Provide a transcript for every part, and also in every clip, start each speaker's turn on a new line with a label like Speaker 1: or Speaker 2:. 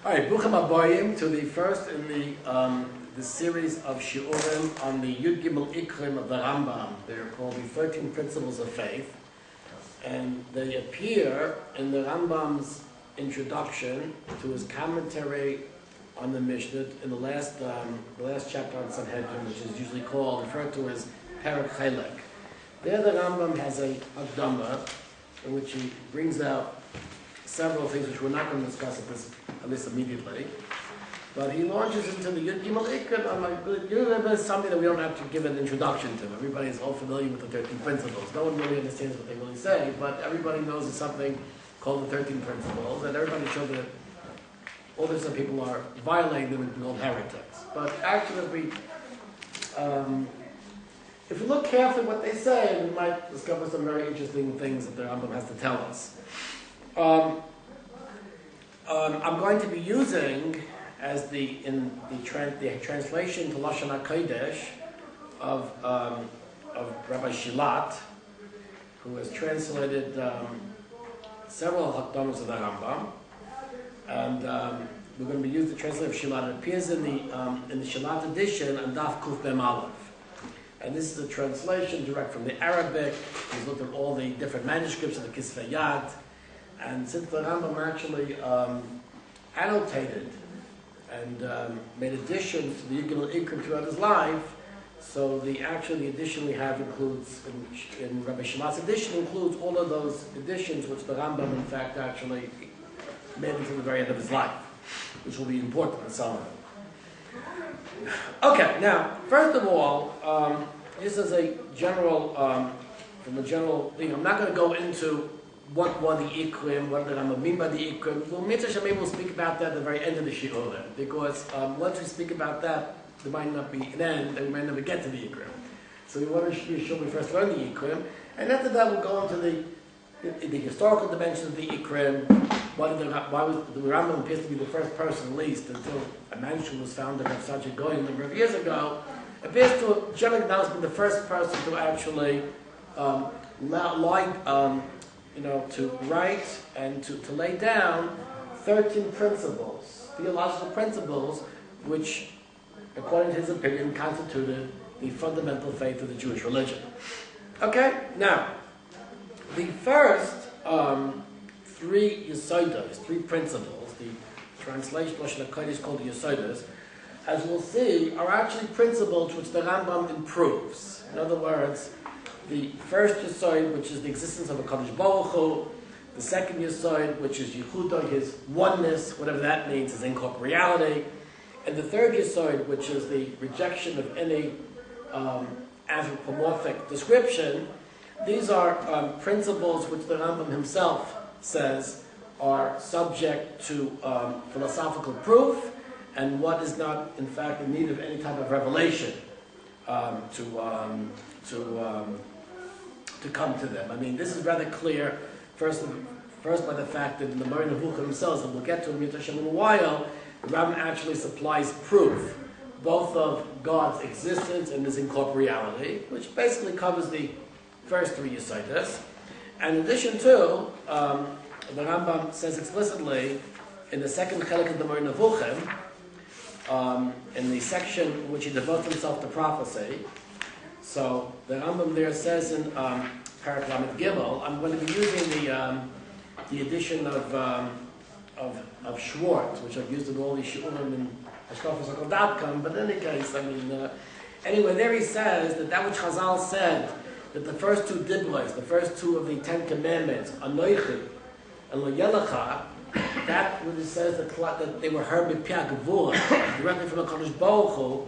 Speaker 1: All right, Bruchim Abayim to the first in the series of shiurim on the Yud Gimel Ikkarim of the Rambam. They're called the 13 Principles of Faith, and they appear in the Rambam's introduction to his commentary on the Mishnah in the last chapter on Sanhedrin, which is usually referred to as Perek Chelek. There, the Rambam has a Hakdama in which he brings out several things which we're not going to discuss at least immediately. But he launches into the Yud Gimel Ikkarim. I'm like, Yud is something that we don't have to give an introduction to. Everybody is all familiar with the 13 principles. No one really understands what they really say, but everybody knows it's something called the 13 principles, and everybody shows that all these people are violating them and being called heretics. But actually, if we look carefully at what they say, we might discover some very interesting things that the Rambam has to tell us. I'm going to be using as the translation to Lashon HaKodesh of Rabbi Shilat, who has translated several Hakdamas of the Rambam, and we're going to be using the translation of Shilat. It appears in the Shilat edition on Daf Kuf Mem Aleph. And this is a translation direct from the Arabic. He's looked at all the different manuscripts of the Kisvei Yad. And since the Rambam actually annotated and made additions to the Yud Gimel Ikkarim throughout his life, so the addition we have includes, in Rabbi Shilat's edition, includes all of those additions which the Rambam, in fact, actually made until the very end of his life, which will be important in some of them. Okay, now, first of all, just as a general, from a general thing, I'm not going to go into what were the Ikkarim, what did Rambam mean by the Ikkarim. Well, we'll speak about that at the very end of the shiur, because once we speak about that, there might not be an end, and we might never get to the Ikkarim. So we want to be sure we first learn the Ikkarim, and after that we'll go into the historical dimension of the Ikkarim. Why was the Rambam appears to be the first person, at least, until a manuscript was found that Rav Soloveitchik going a number of years ago, appears to generally has been the first person to actually to write and to lay down 13 principles, theological principles, which, according to his opinion, constituted the fundamental faith of the Jewish religion. Okay, now, the first three Yesodos, three principles, the translation of Lashon HaKodesh is called the Yesodos, as we'll see, are actually principles which the Rambam improves. In other words, the first Yesod, which is the existence of a Kadosh Baruch Hu, the second Yesod, which is Yehuda, his oneness, whatever that means, his incorporeality, and the third Yesod, which is the rejection of any anthropomorphic description. These are principles which the Rambam himself says are subject to philosophical proof, and what is not, in fact, in need of any type of revelation to come to them. I mean, this is rather clear, first by the fact that in the Moreh Nevuchiim themselves, and we'll get to in a while, the Rambam actually supplies proof, both of God's existence and his incorporeality, which basically covers the first three Yesodos. And in addition to, the Rambam says explicitly in the second chelik of the Moreh Nevuchiim, in the section in which he devotes himself to prophecy. So the Rambam there says in Perek Lamed Gimel, I'm going to be using the edition of Schwartz, which I've used in all these shiurim in hashkafasakal.com, but in any case, anyway, there he says that which Chazal said, that the first two dibros, the first two of the 10 commandments, Anoichi and Lo Yelecha, that when it says that they were heard by Pia Gevura, directly from the Kadosh Baruch Hu,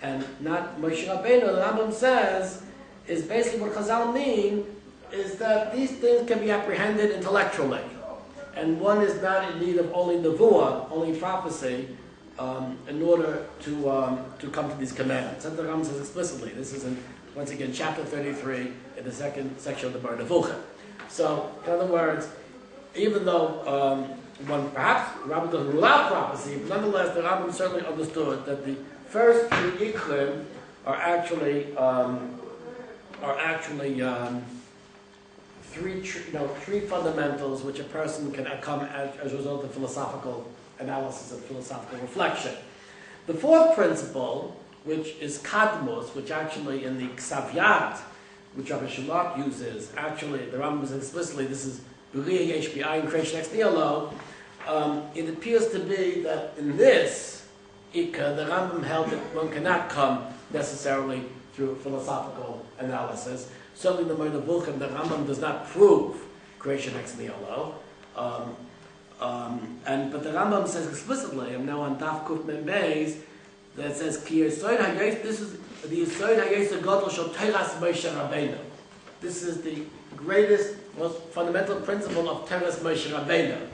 Speaker 1: and not Moshe Rabbeinu, the Rambam says, is basically what Chazal mean, is that these things can be apprehended intellectually. And one is not in need of only nevuah, only prophecy, in order to come to these commandments. That the Rambam says explicitly. This is once again, chapter 33 in the second section of the Moreh Nevuchiim. So, in other words, even though one perhaps Rambam doesn't rule out prophecy, but nonetheless, the Rambam certainly understood that the first three Ikkarim are actually three fundamentals which a person can come as a result of philosophical analysis and philosophical reflection. The fourth principle, which is kadmus, which actually in the Ksaviyat, which Rabbi Shulak uses, actually the Rambam says explicitly, this is B'riyah Yesh B'ayin Creation Ex Nihilo. It appears to be that in this Ikka, the Rambam held that one cannot come necessarily through philosophical analysis. Certainly in the Moreh Nevuchiim, the Rambam does not prove creation ex nihilo. But the Rambam says explicitly, I'm now on Daf Kuf Mem Beis, that says, Ki Yesod HaYes, this is the Yesod HaYes HaGadol Shel Teras Moshe Rabbeinu. This is the greatest, most fundamental principle of Teras Moshe Rabbeinu.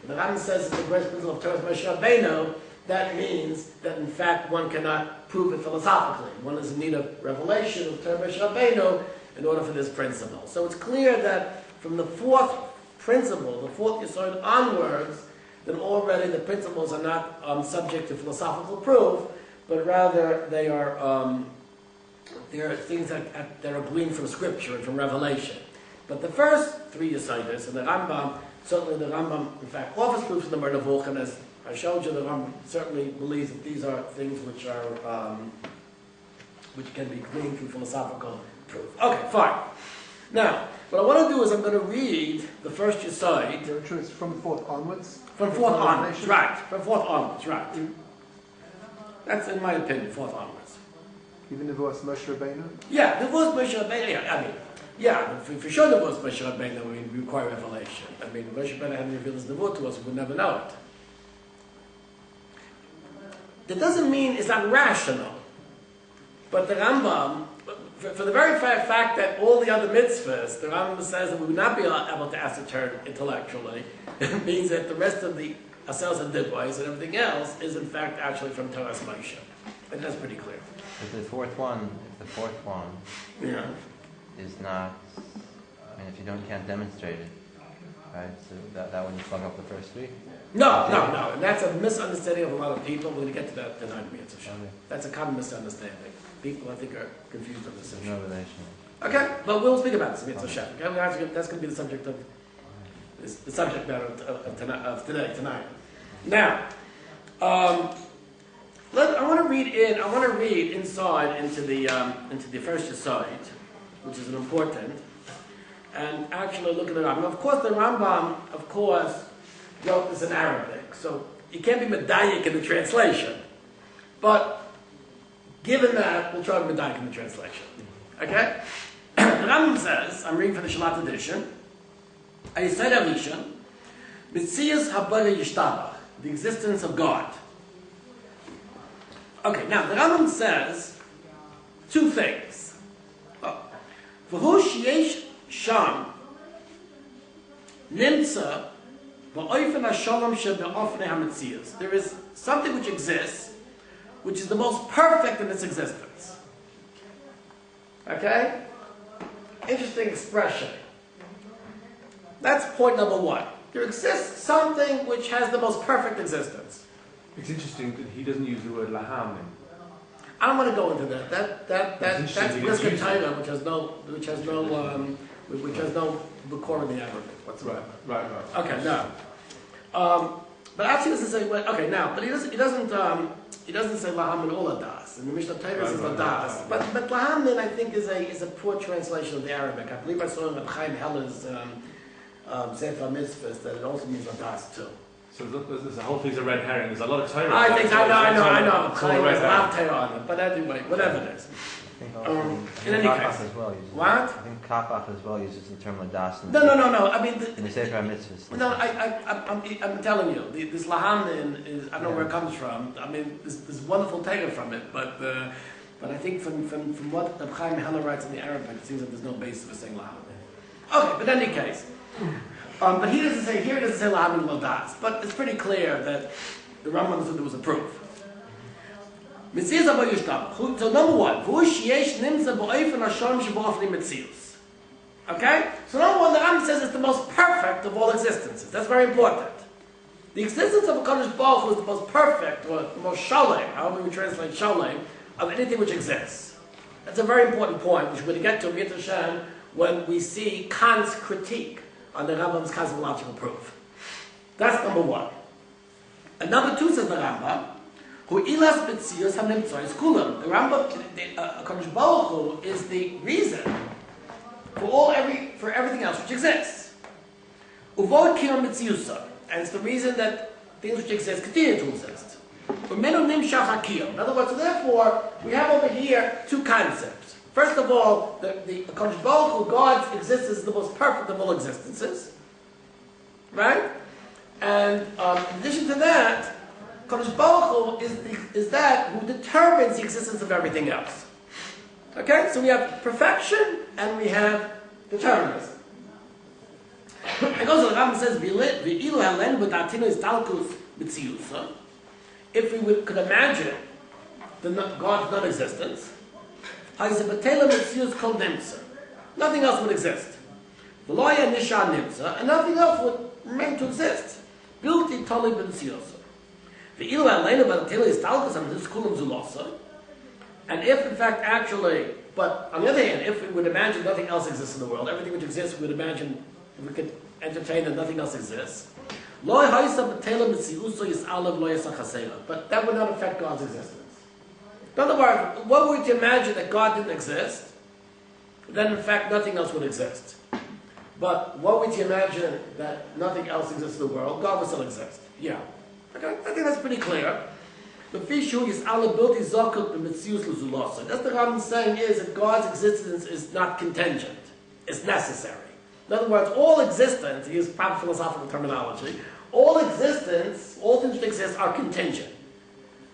Speaker 1: The Rambam says it's the greatest principle of Teras Moshe Rabbeinu. That means that in fact one cannot prove it philosophically. One is in need of revelation of Teras Moshe Rabbeinu in order for this principle. So it's clear that from the fourth principle, the fourth Yesod onwards, then already the principles are not subject to philosophical proof, but rather they are things that are gleaned from Scripture and from revelation. But the first three Yesodis, and the Rambam, certainly the Rambam, in fact, offers proofs in the Moreh Nevuchiim, as I showed you, the Rambam certainly believes that these are things which are which can be gleaned through philosophical proof. Okay, fine. Now, what I want to do is I'm going to read the first Yesod.
Speaker 2: It's from fourth onwards?
Speaker 1: From fourth onwards, right. From fourth onwards, right. That's, in my opinion, fourth onwards.
Speaker 2: Even the voice Moshe Rabbeinu?
Speaker 1: Yeah, the voice Moshe Rabbeinu, yeah, I mean, yeah, for sure the voice Moshe Rabbeinu we require revelation. I mean, Moshe Rabbeinu hadn't revealed his nevuah to us, we would never know it. That doesn't mean it's not rational. But the Rambam, for the very fact that all the other mitzvahs, the Rambam says that we would not be able to ascertain intellectually, it means that the rest of the Asels and Dibbois and everything else is in fact actually from Torah Moshe. And that's pretty clear.
Speaker 3: If the fourth one
Speaker 1: Yeah.
Speaker 3: is not, I mean, if you can't demonstrate it, right? So that wouldn't plug up the first three?
Speaker 1: No. And that's a misunderstanding of a lot of people. We're going to get to that tonight. That's a common misunderstanding. People, I think, are confused on this issue.
Speaker 3: No relation.
Speaker 1: Okay, but we'll speak about this. Okay? That's going to be the subject of the subject matter of tonight. Now, I want to read inside into the first Yesod, which is an important, and actually look at the Rambam. Of course, the Rambam, wrote this in Arabic, so you can't be medayik in the translation. But given that, we'll try to be medayik in the translation. Okay? The Rambam says, I'm reading from the Shalat edition, Ayesod Arishon, Mitzias Habara Yishtabach, the existence of God. Okay, now the Rambam says two things. V'hu sheyesh sham nimtza ba'ofen hashalom shebe'ofnei hametzias. There is something which exists, which is the most perfect in its existence. Okay? Interesting expression. That's point number one. There exists something which has the most perfect existence.
Speaker 4: It's interesting that he doesn't use the word laham.
Speaker 1: I don't want to go into that. That's Brisket Taira, which has no Bukor in the Arabic whatsoever.
Speaker 4: Right.
Speaker 1: Okay, no. But actually, doesn't say. Okay, now, but he doesn't say laham in all adas. And the Mishnah Torah says adas. But laham, I think, is a poor translation of the Arabic. I believe I saw in Reb Chaim Heller's Sefer Mitzvahs that it also means adas too.
Speaker 4: So there's a whole piece of red herring. There's a lot of Torah.
Speaker 1: I know. Chaim has a lot of Torah on it, but anyway, whatever it is. In any case, what?
Speaker 3: I think Kapach as well uses the term ladas.
Speaker 1: No. I mean,
Speaker 3: in the Sefer Mitzvahs.
Speaker 1: No, I'm telling you, this lahamnin is, I don't know where it comes from. I mean, there's wonderful Torah from it, but I think from what Reb Chaim Heller writes in the Arabic, it seems that there's no basis for saying lahamnin. Okay, but in any case, but he doesn't say lahamnin ladas. But it's pretty clear that the Rambam understood there was a proof. So number one, okay? So number one, the Rambam says it's the most perfect of all existences. That's very important. The existence of a Kadosh Baruch Hu is the most perfect, or the most shalem, however we translate shalem, of anything which exists. That's a very important point, which we're going to get to in Yitz Hashem when we see Kant's critique on the Rambam's cosmological proof. That's number one. And number two, says the Rambam, who ilas b'tzius hamnimtzois kulam. The Rambam, Kodesh Baruch Hu, is the reason for everything else which exists. Uvod kiyom mitziusa, and it's the reason that things which exist continue to exist. Umenu nimshach hakiyom. In other words, so therefore, we have over here two concepts. First of all, the Kodesh Baruch Hu, God's existence is the most perfect of all existences, right? And in addition to that, Kodesh Baruch Hu is that who determines the existence of everything else. Okay, so we have perfection and we have determinism. And also the Rambam says, "V'ilu halen b'datinu istalkus b'tziyusa." If we could imagine God's non-existence, nothing else would exist. And nothing else would remain to exist. And if in fact actually, but on the other hand, if we would imagine nothing else exists in the world, everything which exists, we would imagine, we could entertain that nothing else exists. But that would not affect God's existence. In other words, what were we to imagine that God didn't exist, then in fact nothing else would exist. But what were we to imagine that nothing else exists in the world, God would still exist. Yeah. Okay, I think that's pretty clear. That's the Rambam saying is that God's existence is not contingent. It's necessary. In other words, all existence, he used proper philosophical terminology, all existence, all things that exist are contingent.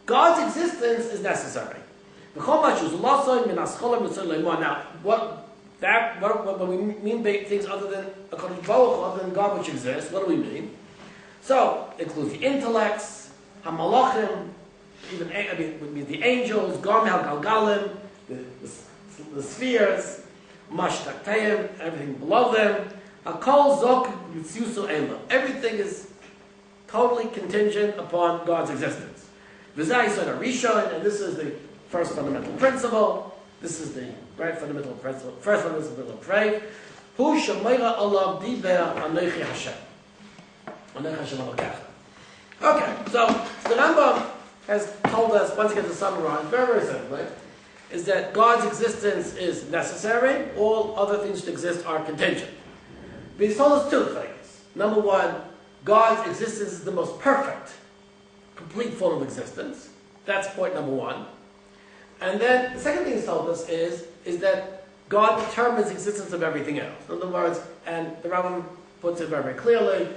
Speaker 1: God's existence is necessary. Now, when we mean things other than a Kodesh Baruch Hu, other than God which exists, what do we mean? So, it includes the intellects, HaMalachim, even the angels, Garmel Galgalim, the spheres, Mashtakteim, everything below them. Akol Zok Yitzusu Ela. Everything is totally contingent upon God's existence. V'zai Yisod HaRishon, and this is the first fundamental principle. This is the fundamental principle, first fundamental of faith. Hu Shemayra Alav Diber Anochi Hashem. Anochi Hashem Elokecha. Okay, so the Rambam has told us, once again to summarize, very, very simply, is that God's existence is necessary, all other things that exist are contingent. But he's told us two things. Number one, God's existence is the most perfect, complete form of existence. That's point number one. And then the second thing he's told us is that God determines the existence of everything else. In other words, and the Rambam puts it very, very clearly,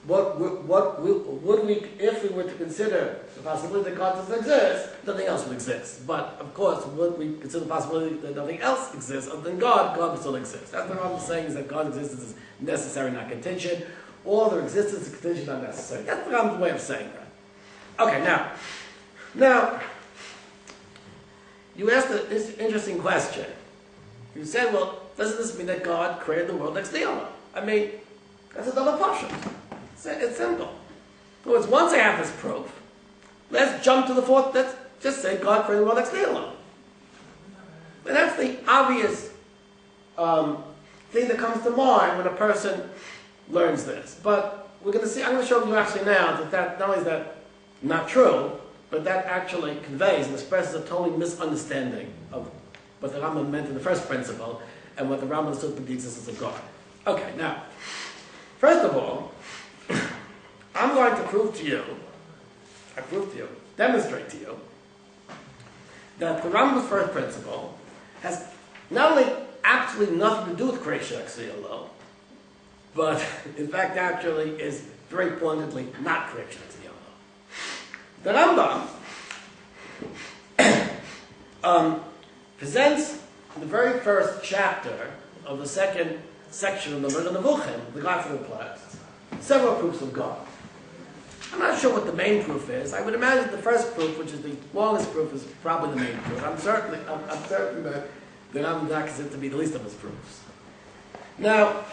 Speaker 1: what would we, if we were to consider the possibility that God doesn't exist, nothing else would exist. But, of course, would we consider the possibility that nothing else exists other than God, God would still exist. That's what I'm saying, is that God's existence is necessary, not contingent. All other existence is contingent, not necessary. That's the Rambam's way of saying that. Okay, now, you asked this interesting question. You said, well, doesn't this mean that God created the world next to Yom? I mean, that's a double portion. It's simple. In other words, once I have this proof, let's jump to the fourth. Let's just say God created the world next to Him. And that's the obvious thing that comes to mind when a person learns this. But we're going to see. I'm going to show you actually now that not only is that not true, but that actually conveys and expresses a total misunderstanding of what the Rambam meant in the first principle and what the Rambam understood with the existence of God. Okay, now, first of all, I'm going to demonstrate to you, that the Rambam's first principle has not only absolutely nothing to do with creation ex nihilo, but in fact actually is very pointedly not creation ex nihilo. The Rambam presents in the very first chapter of the second section of the Moreh Nevuchiim, the Godfrey Complex, several proofs of God. I'm not sure what the main proof is. I would imagine the first proof, which is the longest proof, is probably the main proof. I'm certain that the Rambam considers it to be the least of his proofs. Now,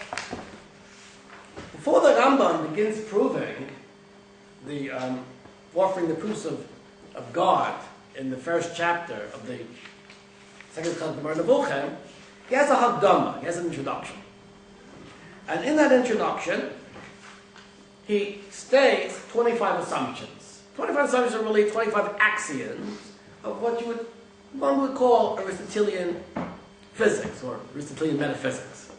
Speaker 1: before the Rambam begins proving offering the proofs of God in the first chapter of the second chapter of the Moreh Nevuchiim, he has a Hakdama, he has an introduction. And in that introduction, he states 25 assumptions 25 assumptions are really 25 axioms of what one would call Aristotelian physics or Aristotelian metaphysics.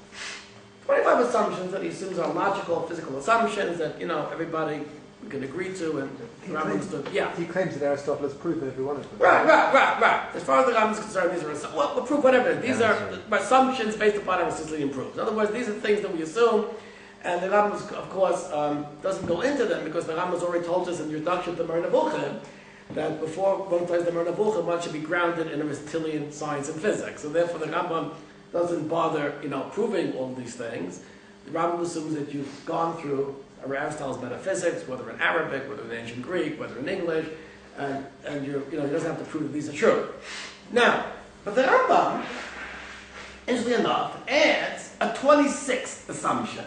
Speaker 1: 25 assumptions that he assumes are logical, physical assumptions that, everybody can agree to, and
Speaker 2: He
Speaker 1: Rambam
Speaker 2: claims-
Speaker 1: stood, yeah.
Speaker 2: He claims that Aristotle has proven every one of them.
Speaker 1: Right. As far as the Rambam is concerned, these are proof, whatever. These are assumptions based upon Aristotelian proofs. In other words, these are things that we assume, and the Rambam, of course, doesn't go into them because the Rambam has already told us in the introduction to Moreh Nevuchiim that before one studies the Moreh Nevuchiim, one should be grounded in Aristotelian science and physics. So therefore, the Rambam doesn't bother, proving all these things. The Rambam assumes that you've gone through Aristotle's metaphysics, whether in Arabic, whether in ancient Greek, whether in English, and he doesn't have to prove that these are true. Now, but the Rambam, interestingly enough, adds a 26th assumption.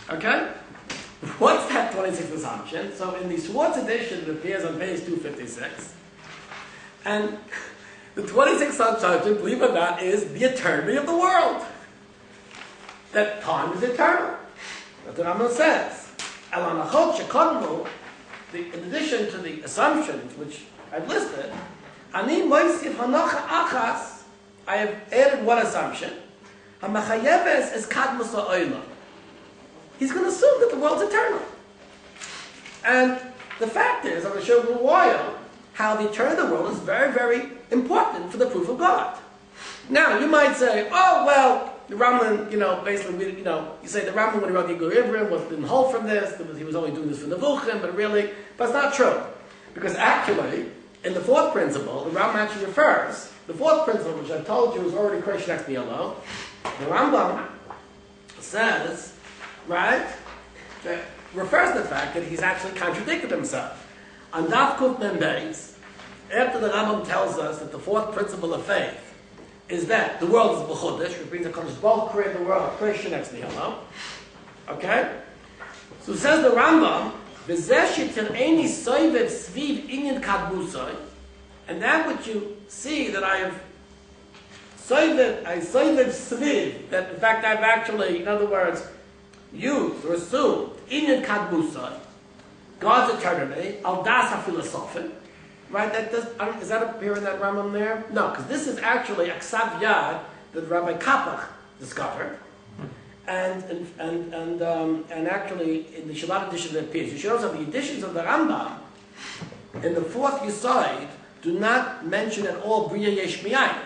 Speaker 1: Okay? What's that 26th assumption? So in the Schwartz edition, it appears on page 256, and the 26th assumption, believe it or not, is the eternity of the world. That time is eternal. That's what Rambam says. In addition to the assumptions which I've listed, I have added one assumption. He's going to assume that the world's eternal. And the fact is, I'm going to show you in a while, how the eternity of the world is very, very important for the proof of God. Now, you might say, oh, well, the Rambam, basically, you say the Rambam when he wrote the Ikkarim didn't hold from this, he was only doing this for Nevuchim, but it's not true. Because actually, in the fourth principle, the Rambam actually refers, the fourth principle, which I told you is already creation ex nihilo, the Rambam says, right, that refers to the fact that he's actually contradicted himself. On Daf Kuf Mem Beis, after the Rambam tells us that the fourth principle of faith is that the world is b'chudesh, which means that Kadosh Baruch Hu created the world, creation ex nihilo. Okay? So says the Rambam, V'zeh she'tir'eni soivev sviv inyan kadmusai, and that which you see that I have soivev sviv, that in fact I've actually, in other words, used or assumed inyan kadmusai, God's eternity, al das ha-philosophin. Right? Is that appear in that Rambam there? No, because this is actually a Ksav Yad that Rabbi Kapach discovered, and actually in the Shabbat edition that appears. You should also have the editions of the Rambam in the fourth Yesod do not mention at all Bria Yesh Miyayin.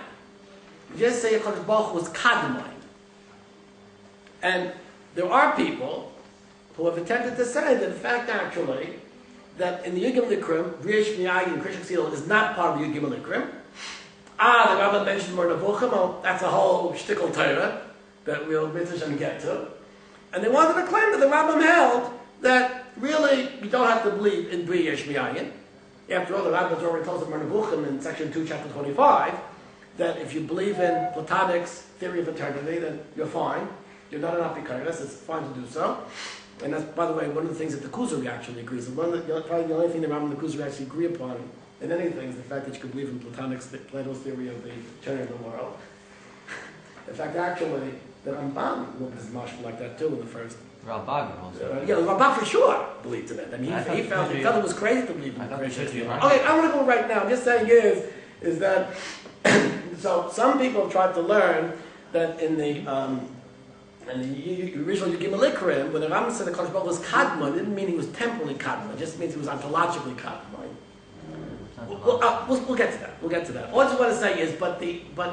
Speaker 1: Just say Kadosh Baruch Hu was Kadmai. And there are people who have attempted to say that in fact actually that in the Yud Gimel Ikkarim, Riesh Miyayin and Krishna Ksila is not part of the Yud Gimel Ikkarim. The Rambam mentioned Moreh Nevuchiim, well, that's a whole shtickle Torah that we'll get to. And they wanted to claim that the Rambam held that really you don't have to believe in Riesh Miyayin. After all, the Rambam has already told us in Moreh Nevuchiim in section 2, chapter 25, that if you believe in Platonic's theory of eternity, then you're fine. You're not an apikoros, it's fine to do so. And that's, by the way, one of the things that the Kuzari actually agrees on. Probably the only thing the Rambam and the Kuzari actually agree upon in anything is the fact that you can believe in Platonic's theory of the eternity of the world. In fact, actually, the Rambam looked as much like that too in the first.
Speaker 3: Rambam also.
Speaker 1: Yeah, the Rambam for sure believed in it. I mean, he felt it was crazy to believe in creation. Okay, I'm going to go right now. I'm just saying is that so some people have tried to learn that in the original Yud Gimel Ikkarim, when the Rambam said the Kadosh Baruch Hu was Kadmon, it didn't mean he was temporally Kadmon. It just means he was ontologically Kadmon. We'll get to that. We'll get to that. All I just want to say is, Baruch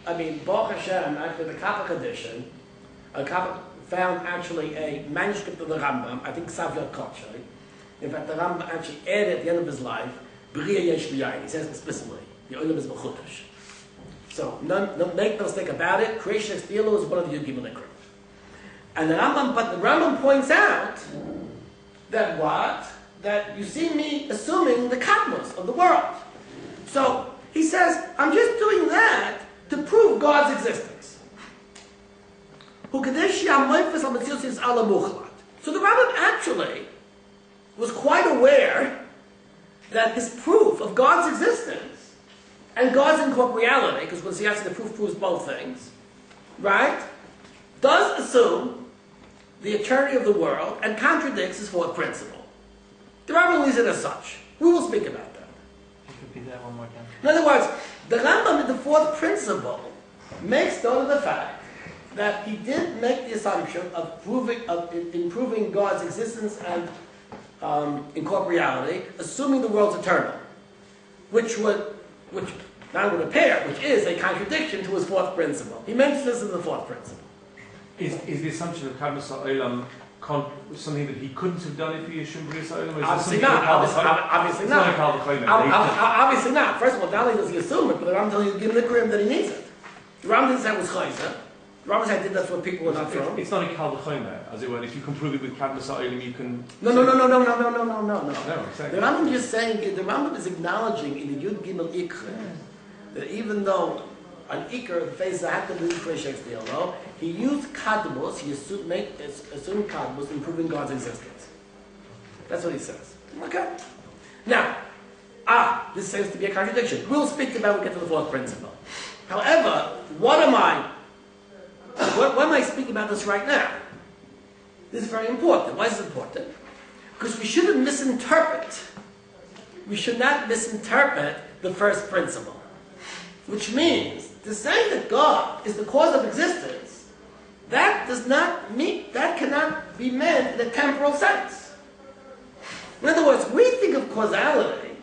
Speaker 1: Hashem, actually the Kapach edition, Kapach found actually a manuscript of the Rambam, I think Ksav Yad Kodshay. In fact, the Rambam actually added at the end of his life, B'riya Yesh B'yayin. He says explicitly, the Olam is B'chudesh. So, make no mistake about it, creation ex nihilo is one of the Yud Gimel Ikkarim. And the Rambam points out that what? That you see me assuming the kadmos of the world. So he says, I'm just doing that to prove God's existence. So the Rambam actually was quite aware that his proof of God's existence and God's incorporeality, because we'll see actually the proof proves both things, right, does assume the eternity of the world and contradicts his fourth principle. The Rambam leaves it as such. We will speak about that.
Speaker 3: Just repeat that one more time.
Speaker 1: In other words, the Rambam in the fourth principle makes note of the fact that he did make the assumption of improving God's existence and incorporeality, assuming the world's eternal, which now would appear, which is a contradiction to his fourth principle. He mentions this in the fourth principle.
Speaker 4: Is the assumption of Kadmas Ha'olam something that he couldn't have done if he assumed Bris Ha'olam?
Speaker 1: Obviously not. Obviously not. Obviously not. First of all, not only does he assume it, but the Rambam tells you to give him the Ikkarim that he needs it. The Rambam didn't say it was chayzer. The Rambam said that's what people were not from.
Speaker 4: It's not a Kal V'chomer, as it were. If you can prove it with Kadmas Ha'olam, you can.
Speaker 1: No.
Speaker 4: No, exactly.
Speaker 1: The Rambam is saying, the Rambam is acknowledging in the Yud Gimel Ikkarim that even though an Ikkar faces a hack of the Ikkarim, he used Kadmos, he assumed Kadmos in proving God's existence. That's what he says. Okay? Now, this seems to be a contradiction. We'll speak about it when we get to the fourth principle. However, what am I speaking about this right now? This is very important. Why is it important? Because we shouldn't misinterpret. We should not misinterpret the first principle. Which means, to say that God is the cause of existence, that cannot be meant in a temporal sense. In other words, we think of causality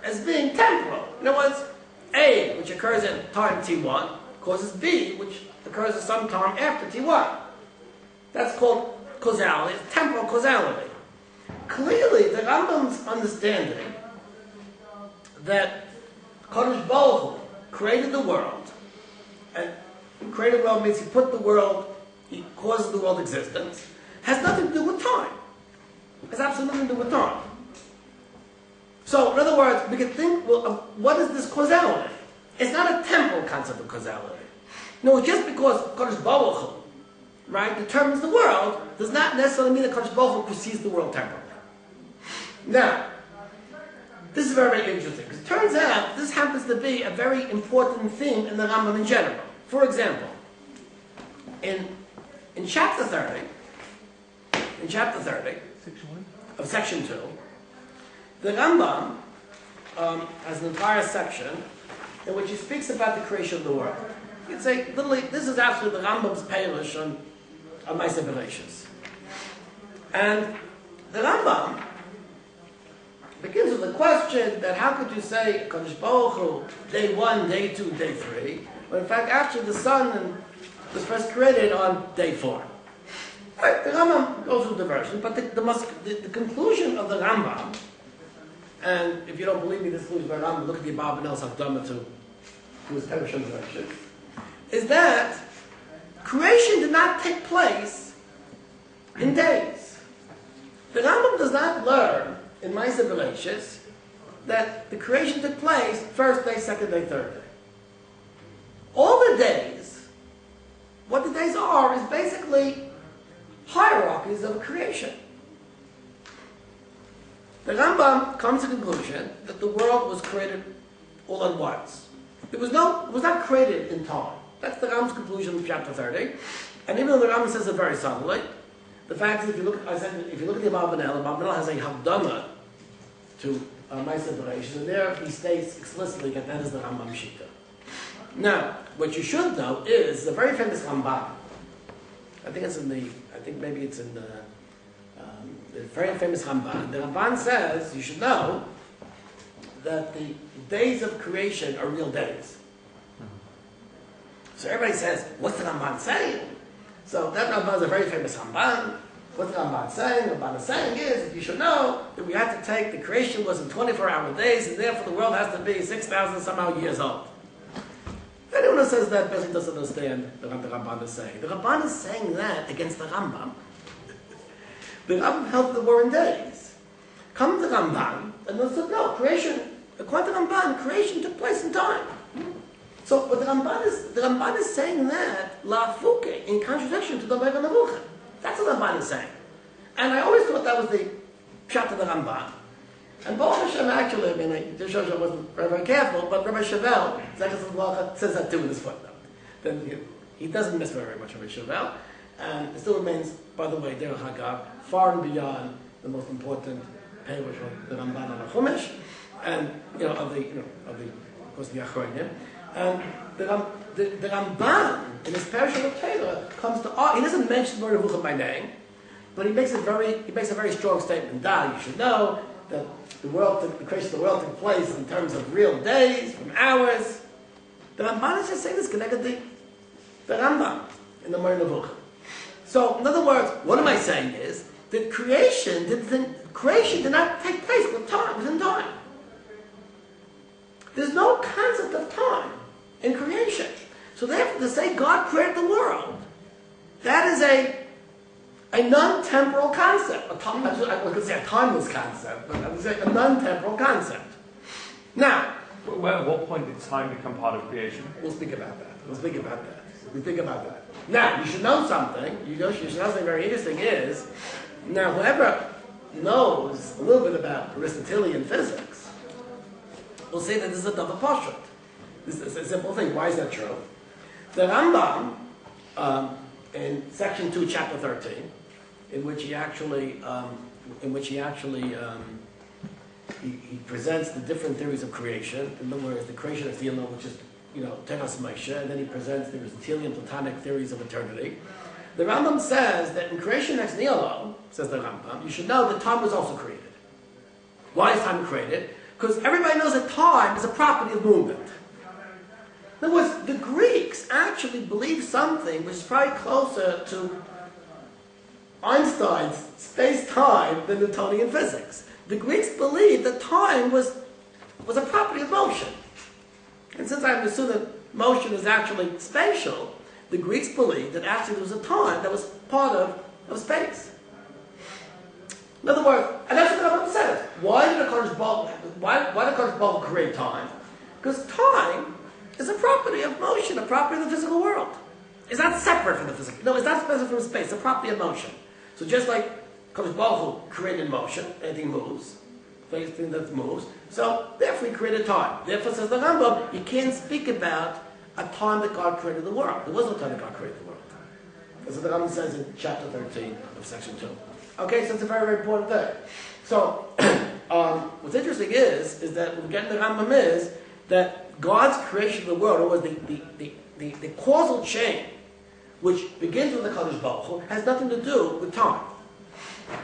Speaker 1: as being temporal. In other words, A, which occurs in time t1, causes B, which occurs at some time after t1. That's called causality, it's temporal causality. Clearly, the Rambam's understanding that Kadosh Baruch Hu created the world, and created the world means he causes the world existence, has nothing to do with time. Has absolutely nothing to do with time. So, in other words, we can think, well, what is this causality? It's not a temporal concept of causality. No, just because Kadosh Baruch Hu, right, determines the world, does not necessarily mean that Kadosh Baruch Hu perceives the world temporally. Now, this is very, very interesting, because it turns out this happens to be a very important theme in the Rambam in general. For example, in chapter 30, of section 2, the Rambam has an entire section in which he speaks about the creation of the world. You could say, literally, this is actually the Rambam's parish on Ma'aseh Bereshis. And the Rambam begins with the question that how could you say Kadosh Baruch Hu, day 1, day 2, day 3, when in fact actually the sun was first created on day 4. Right, the Rambam goes through the version, but the conclusion of the Rambam, and if you don't believe me, this conclusion by Rambam, look at the Abarbanel's Hakdama to his Perishon version, is that creation did not take place in days. The Rambam does not learn in Ma'aseh Bereshis that the creation took place first day, second day, third day. All the days, what the days are is basically hierarchies of creation. The Rambam comes to the conclusion that the world was created all at once. It was not created in time. That's the Rambam's conclusion of chapter 30. And even though the Rambam says it very subtly, the fact is, if you look at the Abarbanel has a Hakdama to Ma'aseh Bereshis, and there he states explicitly that that is the Rambam Shita. Now, what you should know is the very famous Rambam. I think maybe it's in the very famous Rambam. The Rambam says you should know that the days of creation are real days. So everybody says, what's the Rambam saying? So that Rambam is a very famous Rambam. What's the Rambam saying? The Rambam is saying is, if you should know, that we have to take, the creation was in 24-hour days, and therefore the world has to be 6,000 somehow years old. If anyone who says that basically doesn't understand what the Rambam is saying. The Rambam is saying that against the Rambam. The Rambam held the war in days. Come to the Rambam, and they said, no, creation, according to the Rambam, creation took place in time. So, but the Rambam is saying that la'afuke, in contradiction to the Moreh Nevuchiim. That's what the Rambam is saying. And I always thought that was the pshat of the Rambam. And Baruch Hashem, actually, I wasn't very, very careful, but Rabbi Shavel, says that too in his footnote. Then he doesn't miss very much Rabbi Shavel, and it still remains, by the way, Derech Hagav, far and beyond the most important parush of the Ramban on the Chumash, and of course the Achronim. And the Ramban in his parush of Torah comes to he doesn't mention Moreh Nevuchiim by name, but he makes a very strong statement. You should know that the creation of the world took place in terms of real days, from hours. The Ramban is just saying this connected the Rambam in the Moreh Nevuchiim. So, in other words, what am I saying is that creation did not take place within time. There's no concept of time in creation. So therefore, to say God created the world, that is a non-temporal concept. I could say a timeless concept, but I would say a non-temporal concept. Now,
Speaker 4: at what point did time become part of creation?
Speaker 1: We'll speak about that. We think about that. Now, you should know something. You should know something very interesting is, now whoever knows a little bit about Aristotelian physics will say that this is a double portrait. This is a simple thing. Why is that true? The Rambam, in section 2, chapter 13, in which he actually he presents the different theories of creation. In other words, the creation of Theon, which is Teras Moshe, and then he presents the Aristotelian Platonic theories of eternity. The Rambam says that in creation ex nihilo, says the Rambam, you should know that time was also created. Why is time created? Because everybody knows that time is a property of movement. In other words, the Greeks actually believed something which is probably closer to Einstein's space-time than Newtonian physics. The Greeks believed that time was a property of motion. And since I assume that motion is actually spatial, the Greeks believed that actually there was a time that was part of space. In other words, and that's what the Rambam says. Why did the Baruch create time? Because time is a property of motion, a property of the physical world. It's not separate from the physical. No, it's not separate from space. It's a property of motion. So just like Kadosh Baruch Hu created motion, anything moves, anything that moves. So therefore he created time. Therefore, says the Rambam, you can't speak about a time that God created the world. There was no time that God created the world. That's what the Rambam says in chapter 13 of section 2. Okay, so it's a very, very important thing. So, what's interesting is that what we get in the Rambam is that God's creation of the world, or the causal chain, which begins with the Kadosh Baruch Hu, has nothing to do with time.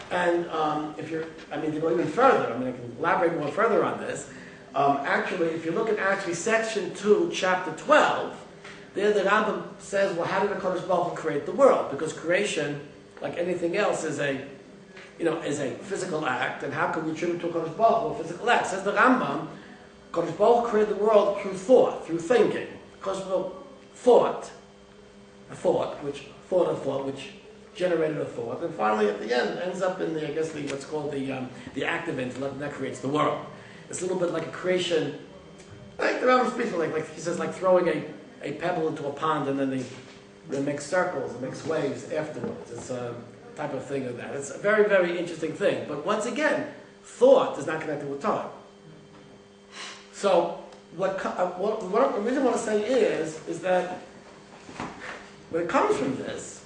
Speaker 1: And to go even further, I can elaborate more further on this. Actually, if you look at section 2, chapter 12, there the Rambam says, well, how did the Kadosh Baruch Hu create the world? Because creation, like anything else, is a physical act, and how can we attribute to a Kadosh Baruch Hu a physical act? Says the Rambam, Kadosh Baruch Hu created the world through thought, through thinking. Kadosh Baruch Hu which generated a thought, and finally at the end ends up in what's called the active intellect, and that creates the world. It's a little bit like a creation, like the Rambam speaks like he says, like throwing a pebble into a pond and then they make circles, it makes waves afterwards. It's a type of thing of that. It's a very, very interesting thing. But once again, thought is not connected with time. So what I really want to say is that what it comes from this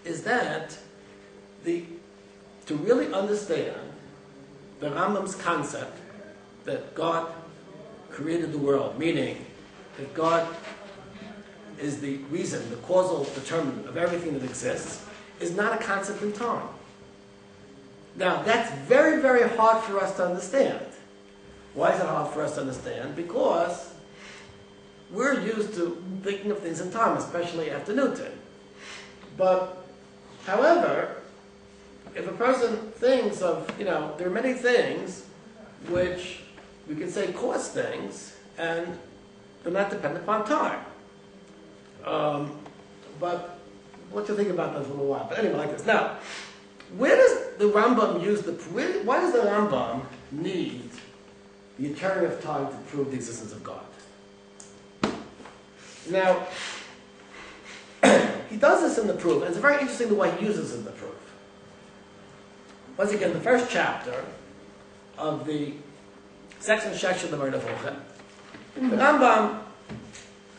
Speaker 1: is that to really understand the Rambam's concept that God created the world, meaning that God is the reason, the causal determinant of everything that exists, is not a concept in time. Now, that's very, very hard for us to understand. Why is it hard for us to understand? Because we're used to thinking of things in time, especially after Newton. But, however, if a person thinks of, there are many things which we can say cause things, and they're not dependent upon time. But what do you think about that for a little while? But anyway, like this. Now, where does the Rambam why does the Rambam need the eternity of time to prove the existence of God? Now, he does this in the proof, and it's very interesting the way he uses it in the proof. Once again, the first chapter of the section of the Moreh Nevuchiim, the Rambam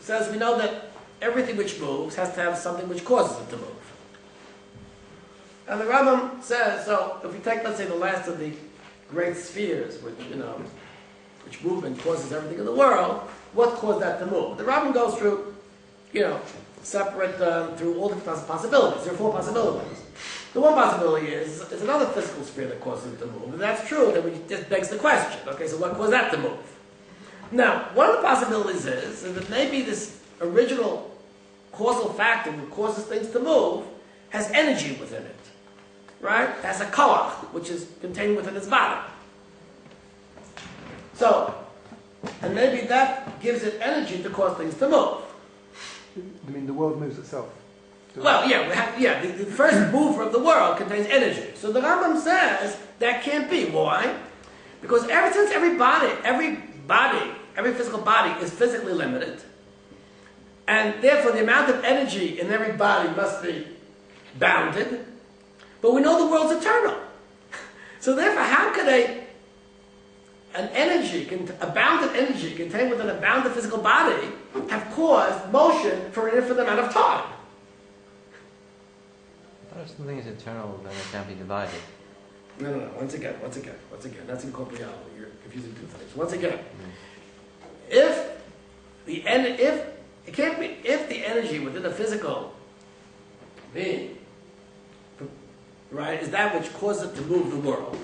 Speaker 1: says we know that everything which moves has to have something which causes it to move. And the Rambam says, so if we take, let's say, the last of the great spheres, which movement causes everything in the world, what caused that to move? The Rambam goes through, separate, through all different possibilities. There are 4 possibilities. The one possibility is another physical sphere that causes it to move. If that's true, then it just begs the question, okay, so what caused that to move? Now, one of the possibilities is that maybe this original causal factor that causes things to move has energy within it, right? It has a koach, which is contained within its body. So, and maybe that gives it energy to cause things to move.
Speaker 2: You mean the world moves itself?
Speaker 1: Well, yeah, the first mover of the world contains energy. So the Rambam says that can't be. Why? Because since every physical body is physically limited, and therefore the amount of energy in every body must be bounded, but we know the world's eternal. So therefore, how could a bounded energy contained within a bounded physical body have caused motion for an infinite amount of time?
Speaker 3: If something is eternal, then it can't be divided.
Speaker 1: No. Once again. That's incorporeality. You're confusing two things. Once again, if the energy within a physical being, right, is that which causes it to move the world.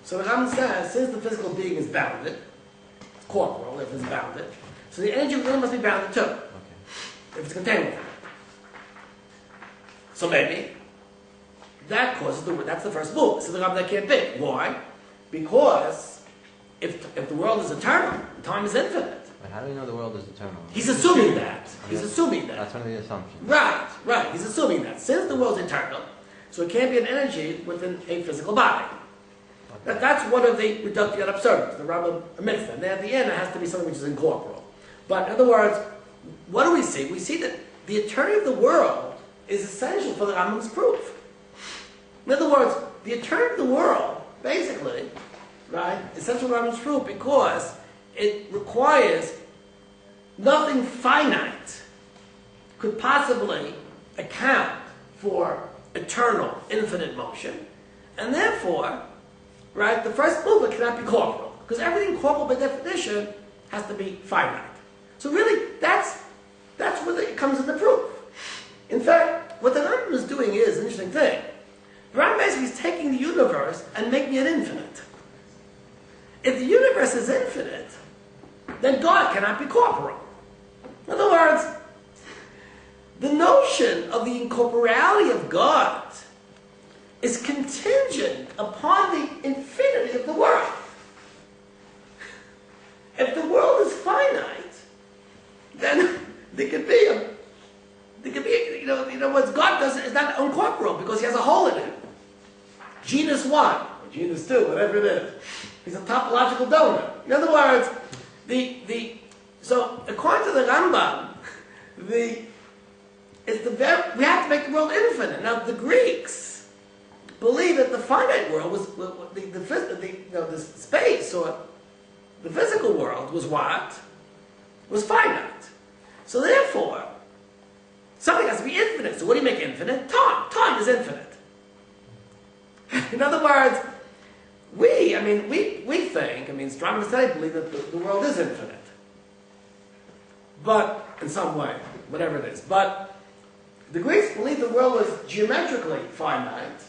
Speaker 1: So the Rambam says, since the physical being is bounded, it's corporal, if it's bounded, so the energy within it must be bounded too, if it's contained within it. So maybe that causes that's the first move. So the Rambam, that can't be. Why? Because if the world is eternal, time is infinite.
Speaker 3: But how do we know the world is eternal?
Speaker 1: He's assuming that. That's
Speaker 3: one of the assumptions.
Speaker 1: Right. He's assuming that. Since the world's eternal, so it can't be an energy within a physical body. Okay. That's one of the reductio ad absurdum. The Rambam admits that. And at the end, it has to be something which is incorporeal. But in other words, what do we see? We see that the eternity of the world is essential for the Rambam's proof. In other words, the eternity of the world, basically, right, is essential for the Rambam's proof because it requires nothing finite could possibly account for eternal, infinite motion, and therefore, right, the first movement cannot be corporal, because everything corporal by definition has to be finite. So really, that's where it comes into proof. In fact, what the Rambam is doing is an interesting thing. The Rambam basically is taking the universe and making it infinite. If the universe is infinite, then God cannot be corporal. In other words, the notion of the incorporeality of God is contingent upon the infinity of the world. If the world is finite, then there could be what God does is not uncorporeal because he has a hole in him. Genus 1, or genus 2, whatever it is. He's a topological donor. In other words, so according to the Rambam, we have to make the world infinite. Now the Greeks believe that the finite world was the space or the physical world was what? Was finite. So therefore, something has to be infinite. So what do you make infinite? Time. Time is infinite. In other words, we think, astronomers today believe that the world is infinite. But, in some way, whatever it is. But, the Greeks believed the world was geometrically finite.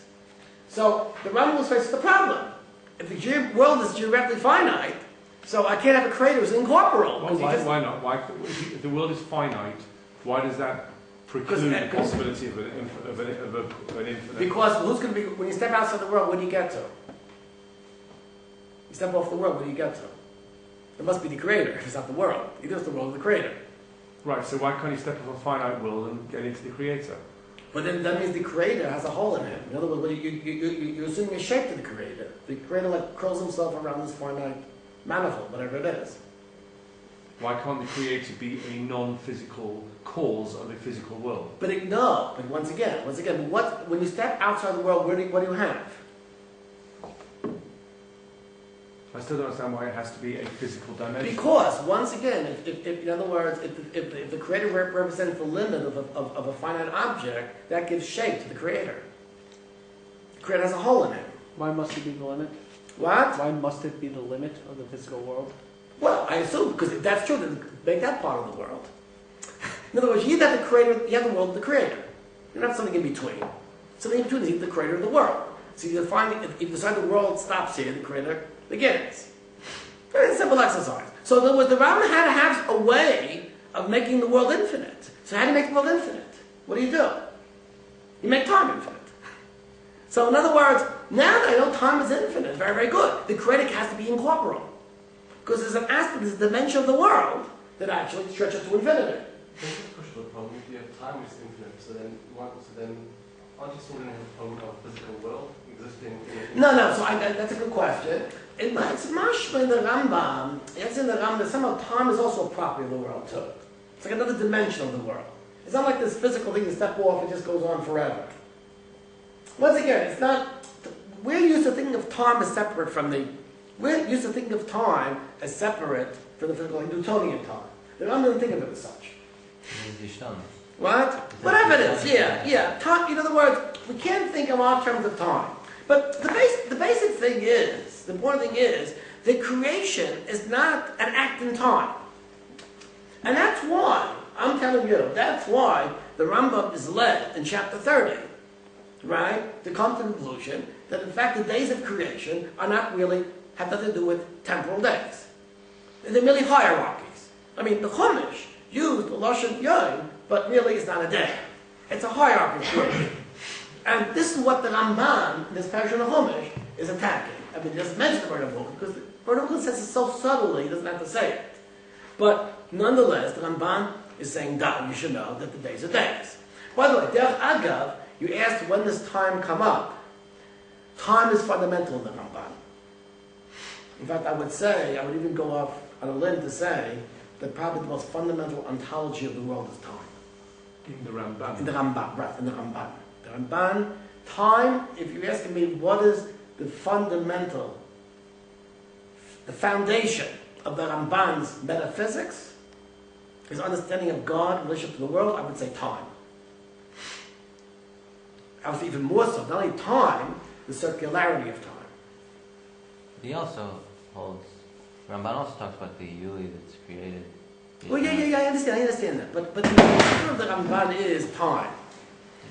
Speaker 1: So, the Rambam was faced with the problem. If the world is geometrically finite, so I can't have a creator who's incorporeal.
Speaker 4: Why not? If the world is finite, why does that preclude the possibility of an infinite?
Speaker 1: Because who's going to be, when you step outside the world, where do you get to? You step off the world, where do you get to? It must be the creator, if it's not the world. Either it's the world or the creator.
Speaker 4: Right, so why can't you step off a finite world and get into the creator?
Speaker 1: But then that means the creator has a hole in him. In other words, you're assuming a shape to the creator. The creator curls himself around this finite manifold, whatever it is.
Speaker 4: Why can't the creator be a non-physical cause of a physical world?
Speaker 1: But once again, when you step outside the world, what do you have?
Speaker 4: I still don't understand why it has to be a physical dimension.
Speaker 1: Because, once again, if in other words, if the creator represents the limit of a finite object, that gives shape to the creator. Creator has a hole in him.
Speaker 5: Why must it be the limit?
Speaker 1: What?
Speaker 5: Why must it be the limit of the physical world?
Speaker 1: Well, I assume, because if that's true, then make that part of the world. In other words, you either have the creator, you have the world of the creator. You don't have something in between. Something in between is the creator of the world. So you define, if you decide the world stops here, the creator begins. Very simple exercise. So in other words, the Rambam had to have a way of making the world infinite. So how do you make the world infinite? What do? You make time infinite. So in other words, now that I know time is infinite, very, very good. The creator has to be incorporeal. Because there's an aspect, there's a dimension of the world that actually stretches to infinity.
Speaker 6: Don't you push the problem? If you have time is infinite, so then aren't you still going to have a problem of physical world existing?
Speaker 1: No. So that's a good question. It's mashma in the Rambam. It's in the Rambam that somehow time is also a property of the world too. It's like another dimension of the world. It's not like this physical thing you step off and just goes on forever. Once again, it's not. We're used to thinking of time as separate from the. We're used to thinking of time as separate from the physical, like Newtonian time. The Rambam doesn't think of it as such. What? Whatever it is, yeah. Time, in other words, we can't think of our terms of time. But the basic thing is, the important thing is, that creation is not an act in time. And that's why, I'm telling you, that's why the Rambam is led in chapter 30, right, to come to the conclusion that in fact the days of creation are not really, have nothing to do with temporal days. They're merely hierarchies. I mean, the Chumash used the Lashon Yom, but really it's not a day. It's a hierarchy of creation. And this is what the Rambam, in this portion of Chumash, is attacking. I mean, he doesn't mention the Moreh Nevuchiim, because the Moreh Nevuchiim says it so subtly, he doesn't have to say it. But nonetheless, the Rambam is saying, you should know that the days are days. By the way, Derech Agav, you asked when does time come up. Time is fundamental in the Rambam. In fact, I would even go off on a limb to say that probably the most fundamental ontology of the world is time.
Speaker 4: In the Rambam.
Speaker 1: In the Rambam, right, in the Rambam. The Rambam, time, if you're asking me what is the fundamental, the foundation of the Rambam's metaphysics, his understanding of God in relation to the world, I would say time. I would say even more so, not only time, the circularity of time.
Speaker 3: He also holds, Rambam also talks about the Yuli that's created.
Speaker 1: Well, yeah, I understand that. But the idea of the Rambam is time.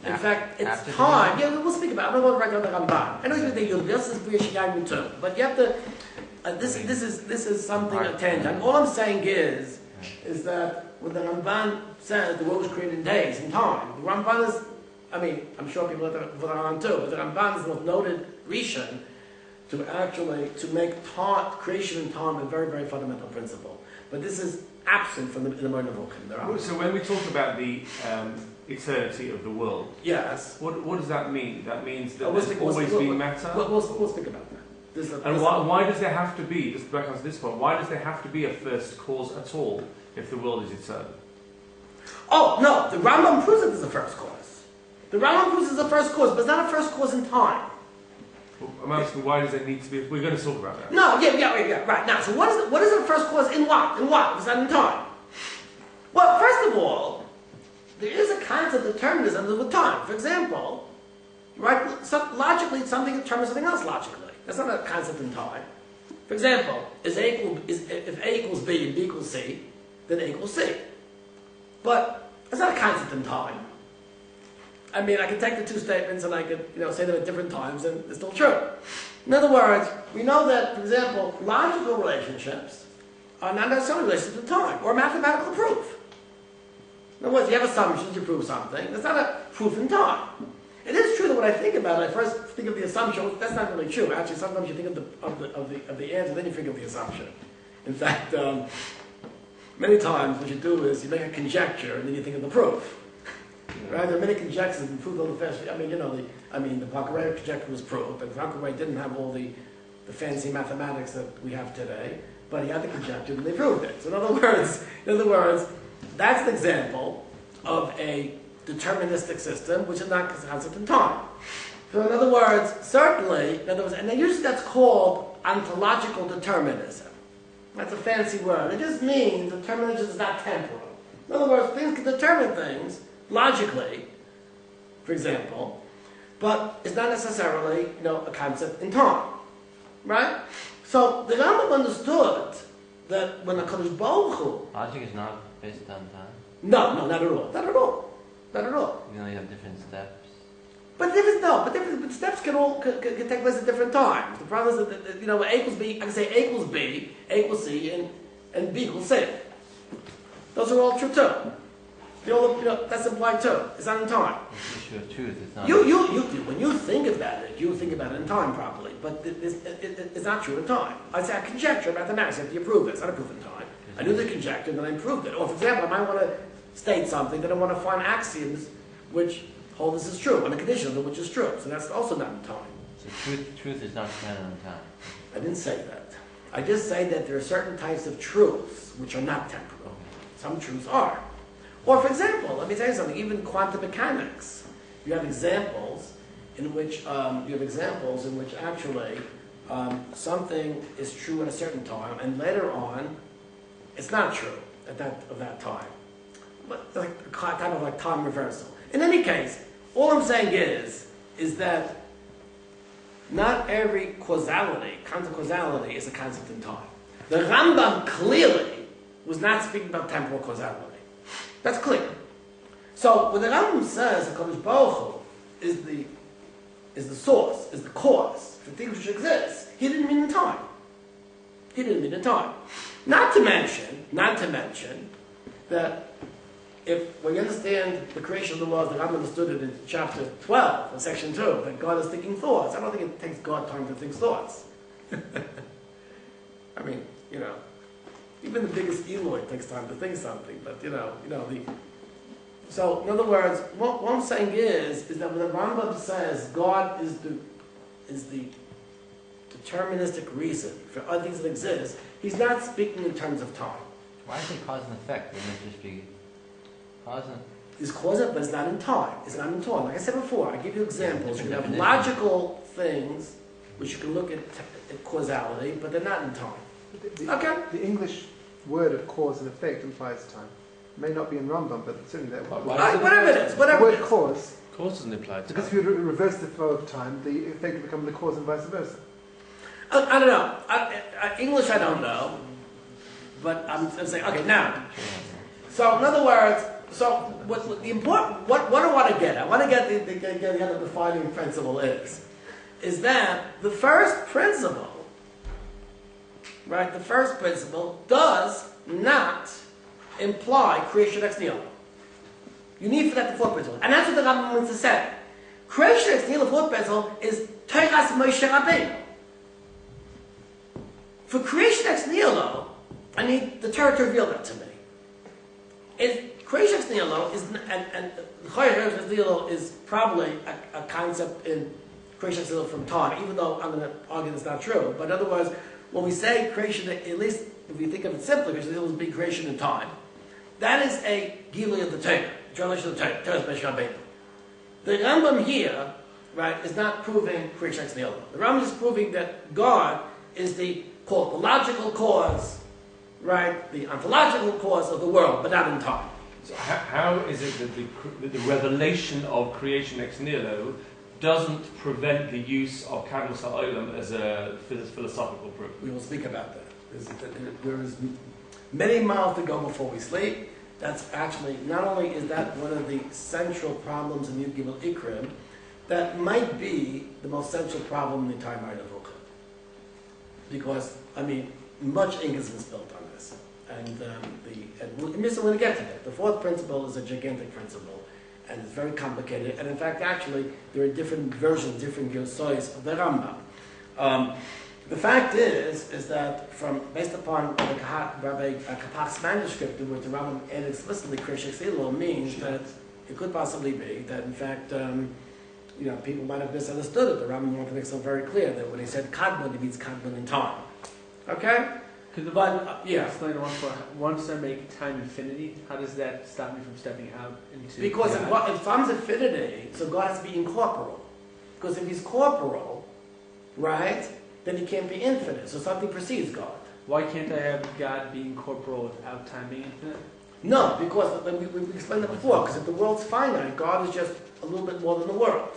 Speaker 1: In fact, it's time. Yeah, we'll speak about it. I'm not going to write down the Rambam. I know the Yuli, this is Bria Shiurim too. But you have to, this is something, a tangent. All I'm saying is that when the Rambam says the world was created in days, in time, the Rambam is, I mean, I'm sure people have the Rambam too, but the Rambam is the most noted Rishon to make creation in time a very, very fundamental principle. But this is absent from the Moreh Nevuchiim.
Speaker 4: So when we talk about the eternity of the world,
Speaker 1: yes,
Speaker 4: what does that mean? That means that there's always been matter?
Speaker 1: We'll speak about that.
Speaker 4: And why does there have to be, just back on to this point, why does there have to be a first cause at all if the world is eternal?
Speaker 1: Oh, no, the Rambam proves it as a first cause. The Rambam proves it as a first cause, but it's not a first cause in time.
Speaker 4: I'm asking, why does there need to be? We're going to talk about that.
Speaker 1: No, yeah, right. Now, so what is the first cause in what? In what? If it's not in time. Well, first of all, there is a concept of determinism with time. For example, right? Logically, something determines something else logically. That's not a concept in time. For example, if A equals B and B equals C, then A equals C. But it's not a concept in time. I mean, I can take the two statements and I could, say them at different times and it's still true. In other words, we know that, for example, logical relationships are not necessarily relationships to time or mathematical proof. In other words, you have assumptions, you prove something. That's not a proof in time. It is true that when I think about it, I first think of the assumption. That's not really true. Actually, sometimes you think of the answer, then you think of the assumption. In fact, many times what you do is you make a conjecture and then you think of the proof. Right? There are many conjectures and proof on the fast. I mean, the Poincaré conjecture was proved, but Poincaré didn't have all the fancy mathematics that we have today, but he had the conjecture and they proved it. So in other words, that's an example of a deterministic system which is not a concept in time. So in other words, and then usually that's called ontological determinism. That's a fancy word. It just means determinism is not temporal. In other words, things can determine things logically, for example, but it's not necessarily, a concept in time, right? So the Rambam understood that when HaKadosh Baruch Hu...
Speaker 3: Logic is not based on time?
Speaker 1: No, not at all. Not at all. Not at all.
Speaker 3: You have different steps?
Speaker 1: But steps can take place at different times. The problem is that, A equals B, I can say A equals B, A equals C, and B equals C. Those are all true too. That's implied too. It's not in time.
Speaker 3: It's the issue of truth. It's not.
Speaker 1: When you think about it, you think about it in time properly. But it's not true in time. I say I conjecture mathematics. You have to prove it. It's not a proof in time. I knew the conjecture, and then I proved it. Or for example, I might want to state something, then I want to find axioms which hold this is true, and a condition of which is true. So that's also not in time.
Speaker 3: So truth is not dependent on time.
Speaker 1: I didn't say that. I just say that there are certain types of truths which are not temporal. Some truths are. Or for example, let me tell you something, even quantum mechanics. You have examples in which actually something is true at a certain time, and later on it's not true at that time. But kind of like time reversal. In any case, all I'm saying is that not every concept of causality is a concept in time. The Rambam clearly was not speaking about temporal causality. That's clear. So when the Rambam says the HaKadosh Baruch Hu is the source, is the cause for things which exist, he didn't mean in time. He didn't mean in time. Not to mention that when you understand the creation of the laws, the Rambam understood it in chapter 12, in section 2, that God is thinking thoughts. I don't think it takes God time to think thoughts. I mean, even the biggest Eloy takes time to think something, but so in other words, what I'm saying is that when the Rambam says God is the deterministic reason for other things that exist, he's not speaking in terms of time.
Speaker 3: Why is it cause and effect? Wouldn't it just be cause and...
Speaker 1: It's cause, but it's not in time. It's not in time. Like I said before, I give you examples. You have logical things which you can look at causality, but they're not in time. Okay?
Speaker 2: The English word of cause and effect implies time. It may not be in Rambam, but certainly that word.
Speaker 1: Whatever it is.
Speaker 2: The word cause.
Speaker 4: Cause doesn't imply time.
Speaker 2: Because if you reverse the flow of time, the effect will become the cause and vice versa.
Speaker 1: I don't know. English, I don't know. But I'm saying, okay, now. So, in other words, what do I want to get? I want to get the defining principle is that the first principle, right? The first principle does not imply creation ex nihilo. You need for that the fourth principle, and that's what the Rambam wants to say. Creation ex nihilo, fourth principle, is Teiras Moshe Rabbeinu. For creation ex nihilo, I need the Torah to reveal that to me. Creation ex nihilo is probably a concept in creation ex nihilo from time, even though I'm going to argue that's not true. But in other words, when we say creation, at least if we think of it simply, creation ex nihilo is being creation in time. That is a gilui of the Torah, translation of the Torah, Torah's Moshe Rabbeinu. The Rambam here, right, is not proving creation ex nihilo. The Rambam is proving that God is the logical cause, right, the ontological cause of the world, but not in time.
Speaker 4: So how is it that the revelation of creation ex nihilo doesn't prevent the use of Kadmos HaOlam as a philosophical proof? We
Speaker 1: will speak about that. There is many miles to go before we sleep. That's actually, not only is that one of the central problems in Yud Gimel Ikkarim, that might be the most central problem in the entire Moreh Nevuchiim. Because, much ink has been spilled on this. And we're going to get to that. The fourth principle is a gigantic principle, and it's very complicated. And in fact, actually, there are different versions, different gilsois of the Rambam. The fact is that based upon the Rabbi Kapach's manuscript, in which the Rambam added explicitly creation ex nihilo, means that it could possibly be that, in fact, people might have misunderstood it. The Rambam wanted to make something very clear that when he said kadmon, it means kadmon in time. Okay?
Speaker 5: Explain once I make time infinity, how does that stop me from stepping out into...
Speaker 1: Because if time's infinity, so God has to be incorporeal. Because if he's corporeal, right, then he can't be infinite. So something precedes God.
Speaker 5: Why can't I have God being corporeal without time being infinite?
Speaker 1: No, because we explained that before. Because if the world's finite, God is just a little bit more than the world.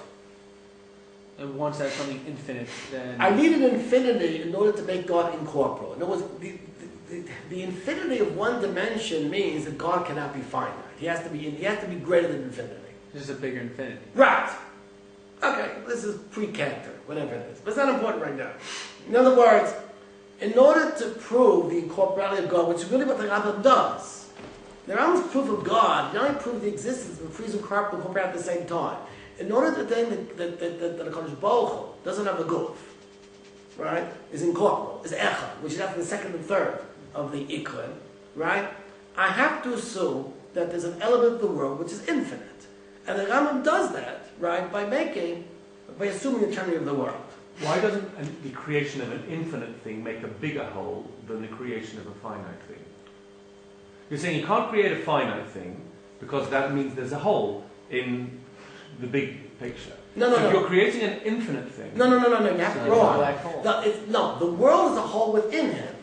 Speaker 5: And once that's something infinite, then...
Speaker 1: I need an infinity in order to make God incorporeal. In other words, the infinity of one dimension means that God cannot be finite. He has to be greater than infinity.
Speaker 5: Just a bigger infinity.
Speaker 1: Right. Okay, this is pre-Cantor, whatever it is. But it's not important right now. In other words, in order to prove the incorporeality of God, which is really what the Rambam does, the Rambam's proof of God not only proves the existence of freeze and incorporate at the same time. In order to think that the Kodesh Baruch Hu doesn't have a guf, right, is incorporeal, is echad, which is after the second and third of the Ikkarim, right, I have to assume that there's an element of the world which is infinite. And the Rambam does that, right, by assuming the eternity of the world.
Speaker 4: Why doesn't the creation of an infinite thing make a bigger whole than the creation of a finite thing? You're saying you can't create a finite thing because that means there's a hole in the big picture.
Speaker 1: No.
Speaker 4: If you're creating an infinite thing...
Speaker 1: No, you have it wrong.
Speaker 3: Black hole.
Speaker 1: The world is a hole within him.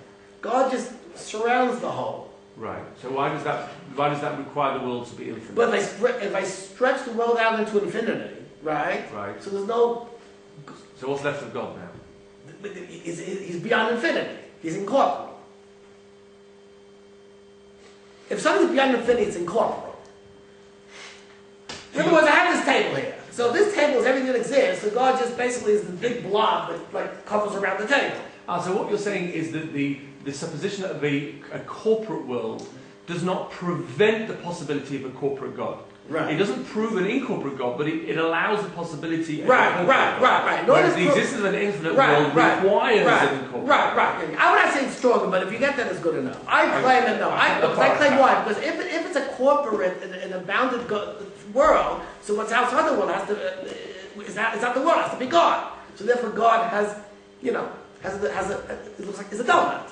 Speaker 1: God just surrounds the hole.
Speaker 4: Right. So why does that require the world to be infinite?
Speaker 1: But if I stretch the world out into infinity, right?
Speaker 4: Right.
Speaker 1: So there's no...
Speaker 4: So what's left of God now?
Speaker 1: He's beyond infinity. He's incorporeal. If something's beyond infinity, it's incorporeal. In other words, I have this table here. So this table is everything that exists, so God just basically is the big blob that covers around the table.
Speaker 4: So what you're saying is that the supposition of a corporate world does not prevent the possibility of a corporate God.
Speaker 1: Right.
Speaker 4: It doesn't prove an incorporate God, but it allows the possibility of
Speaker 1: Right.
Speaker 4: Whereas the existence of an infinite world requires an incorporate
Speaker 1: Right. I would not say it's stronger, but if you get that, it's good enough. I claim it, no. I claim why? Because if it's a corporate and a bounded world, so what's outside the world has to is not the world, has to be God. So therefore, God has it looks like it's a donut.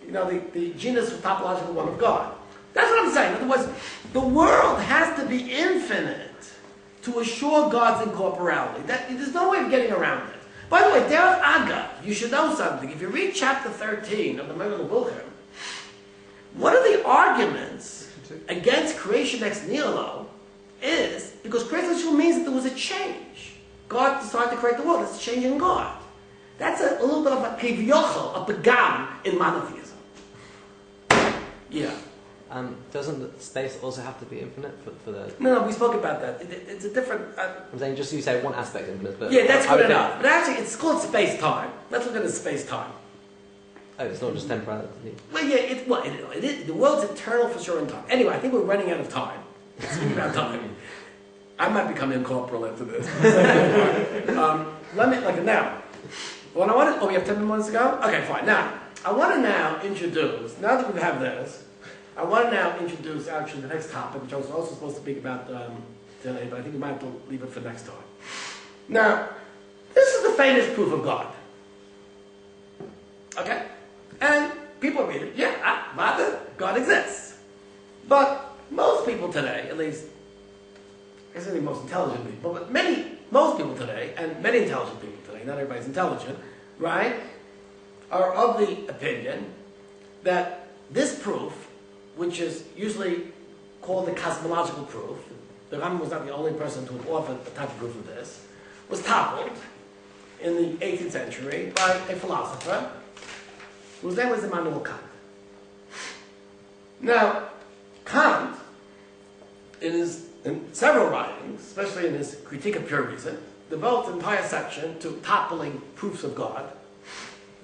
Speaker 1: The genus topological one of God. That's what I'm saying. In other words, the world has to be infinite to assure God's incorporality. There's no way of getting around it. By the way, Derech Agav, you should know something. If you read chapter 13 of the Moreh Nevuchiim, one of the arguments against creation ex nihilo is because creation ex nihilo means that there was a change. God decided to create the world. It's a change in God. That's a little bit of a kivyochel, a pagam in monotheism. Yeah.
Speaker 7: Doesn't space also have to be infinite for the...
Speaker 1: No, we spoke about that. It's a different...
Speaker 7: I'm saying just you say one aspect infinite, but...
Speaker 1: Yeah, that's good enough. But actually, it's called space-time. Let's look at it as space-time.
Speaker 7: Oh, it's not just temporality.
Speaker 1: Well, yeah, it is. The world's eternal for sure in time. Anyway, I think we're running out of time. Speaking about time. I might become incorporeal after this. Now. We have 10 minutes to go? Okay, fine. Now, I want to now introduce, now that we have this, I want to now introduce actually the next topic, which I was also supposed to speak about today, but I think we might have to leave it for next time. Now, this is the famous proof of God. Okay? And people read it, God exists. But most people today, at least, I say the most intelligent people, but most people today, and many intelligent people today, not everybody's intelligent, right, are of the opinion that this proof, which is usually called the cosmological proof, the Rambam was not the only person to have offered a type of proof of this, was toppled in the 18th century by a philosopher whose name was Immanuel Kant. Now, Kant, in several writings, especially in his Critique of Pure Reason, devotes an entire section to toppling proofs of God.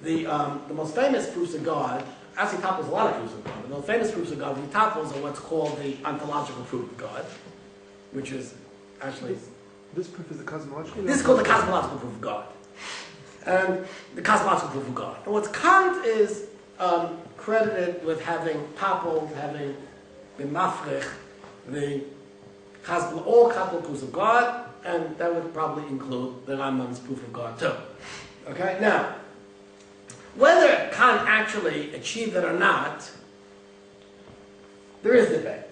Speaker 1: The most famous proofs of God, actually topples a lot of proofs of God. The most famous proofs of God he topples are what's called the ontological proof of God, which is actually...
Speaker 2: This proof is the cosmological?
Speaker 1: This is called the cosmological proof of God. And the cosmological proof of God. And what Kant is credited with having toppled, having been mafrech, all cosmological proofs of God, and that would probably include the Rambam's proof of God too. Okay? Now, whether Kant actually achieved it or not, there is debate.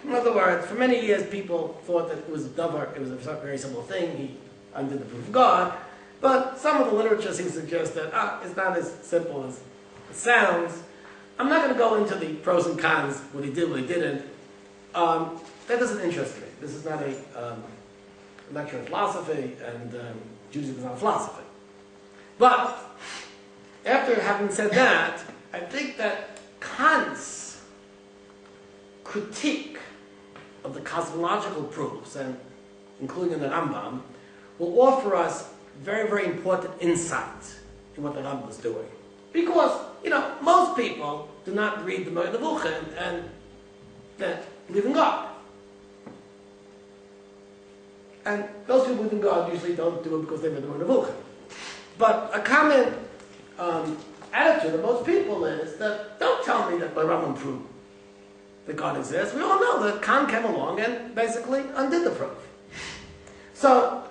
Speaker 1: In other words, for many years people thought that it was a very simple thing, he undid the proof of God, but some of the literature seems to suggest that it's not as simple as it sounds. I'm not going to go into the pros and cons, what he did, what he didn't. That doesn't interest me. This is not lecture in philosophy, and Judaism is not philosophy. But after having said that, I think that Kant's critique of the cosmological proofs, and including the Rambam, will offer us very, very important insight in what the Rambam is doing. Because, most people do not read the Moreh Nevuchiim and that believe in God. And those who believe in God usually don't do it because they read the Moreh Nevuchiim. But a common attitude of most people is that don't tell me that the Rambam proved that God exists. We all know that Kant came along and basically undid the proof. So,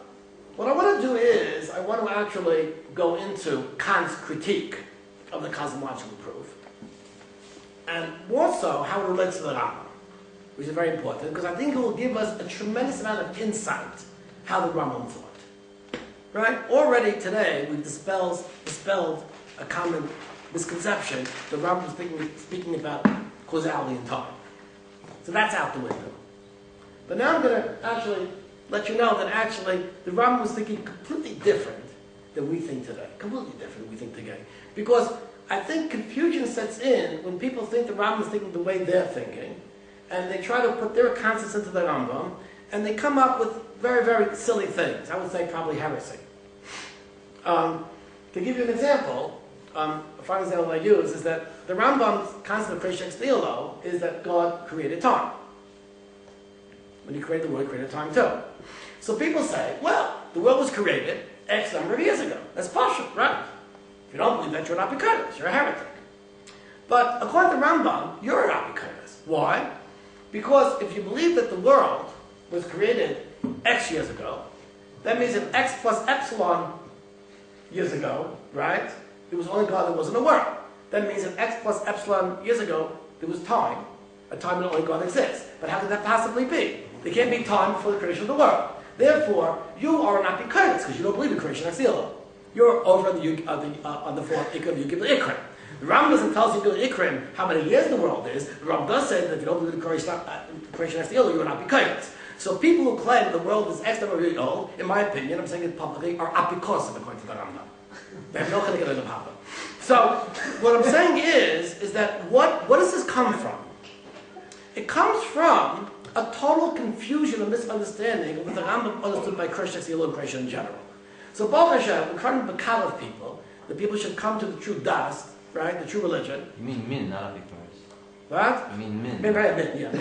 Speaker 1: what I want to do is, I want to actually go into Kant's critique of the cosmological proof, and more so how it relates to the Rambam, which is very important, because I think it will give us a tremendous amount of insight how the Rambam thought. Right? Already today, we've dispelled a common misconception. The Rambam is speaking about causality and time. So that's out the window. But now I'm going to actually let you know that actually the Rambam was thinking completely different than we think today. Completely different than we think today. Because I think confusion sets in when people think the Rambam is thinking the way they're thinking, and they try to put their concepts into the Rambam, and they come up with very, very silly things. I would say probably heresy. To give you an example, a fine example I use is that the Rambam's concept of creation ex nihilo is that God created time. When he created the world, he created time too. So people say, well, the world was created X number of years ago. That's partial, right? If you don't believe that, you're not Ikkarim, you're a heretic. But according to Rambam, you're not Ikkarim. Why? Because if you believe that the world was created X years ago, that means that X plus epsilon years ago, right? There was only God, there wasn't a world. That means that X plus epsilon years ago, there was time, a time when only God exists. But how could that possibly be? There can't be time before the creation of the world. Therefore, you are not Ikkarim because you don't believe in creation ex nihilo. You're over on the fourth Ikkarim, you give the Ikkarim. The Rambam doesn't tell us you give the Ikkarim how many years the world is. The Rambam does say that if you don't believe in creation ex nihilo, you're not Ikkarim. So people who claim the world is X number of years old, in my opinion, I'm saying it publicly, are apikosim according to the Rambam. They have no chilek in the Papa. So what I'm saying is that what does this come from? It comes from a total confusion and misunderstanding of what the Rambam understood by creation ex nihilo and creation in general. So Baruch Hashem, we're trying to bekal of people, the people should come to the true das, right, the true religion.
Speaker 3: You mean min, not apikoros.
Speaker 1: What?
Speaker 3: You mean min.
Speaker 1: Min, right, min, yeah.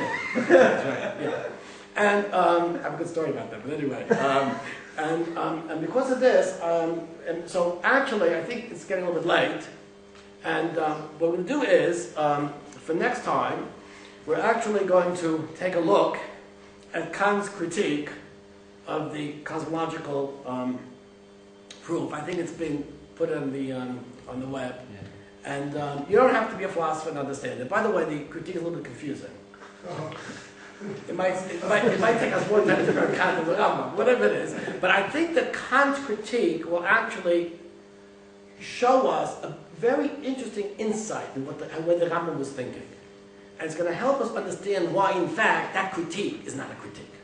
Speaker 1: That's right, yeah. And I have a good story about that, but anyway. And because of this, and so actually, I think it's getting a little bit late. And what we're going to do is, for next time, we're actually going to take a look at Kant's critique of the cosmological proof. I think it's been put on the web. Yeah. And you don't have to be a philosopher to understand it. By the way, the critique is a little bit confusing. It might take us more time to learn Kant than Rambam, whatever it is. But I think that Kant's critique will actually show us a very interesting insight in what the Rambam was thinking. And it's going to help us understand why, in fact, that critique is not a critique.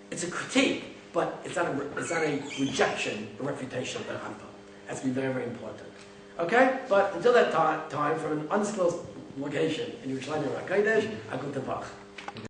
Speaker 1: It's a critique, but it's not a rejection, a refutation of the Rambam. That's going to be very, very important. Okay? But until that time, from an undisclosed location in Yerushalayim, Kodesh, a guten Tag.